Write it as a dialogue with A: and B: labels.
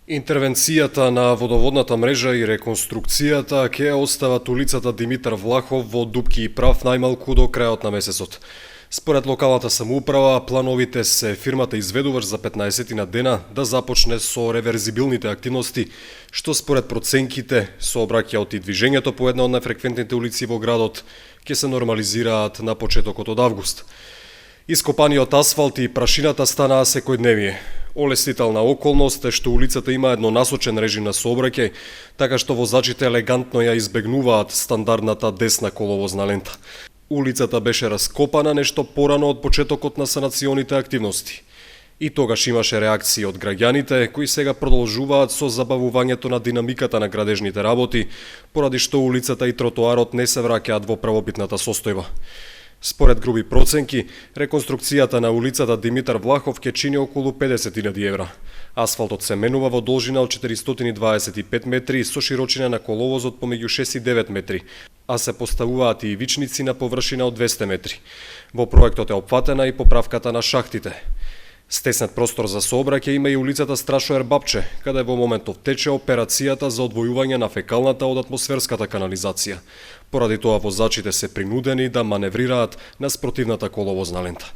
A: Интервенцијата на водоводната мрежа и реконструкцијата ќе остават улицата Димитар Влахов во дупки и прав најмалку до крајот на месецот. Според локалната самоуправа, плановите се фирмата изведуваш за 15 на дена да започне со реверзибилните активности, што според проценките сообраќајот и движењето по една од најфреквентните улици во градот ќе се нормализираат на почетокот од август. Ископаниот асфалт и прашината станаа секојдневие. Олеснителна околност е што улицата има еднонасочен режим на сообраќај, така што возачите елегантно ја избегнуваат стандардната десна коловозна лента. Улицата беше раскопана нешто порано од почетокот на санационите активности. И тогаш имаше реакции од граѓаните кои сега продолжуваат со забавувањето на динамиката на градежните работи, поради што улицата и тротоарот не се враќаат во правобитната состојба. Според груби проценки, реконструкцијата на улицата Димитар Влахов ќе чини околу 50.000 евра. Асфалтот се менува во должина од 425 метри со широчина на коловозот помеѓу 6 и 9 метри, а се поставуваат и ивичници на површина од 200 метри. Во проектот е опфатена и поправката на шахтите. Стеснат простор за сообраќај има и улицата Страшоер Бапче, каде во моментов тече операцијата за одвојување на фекалната од атмосферската канализација. Поради тоа возачите се принудени да маневрираат на спротивната коловозна лента.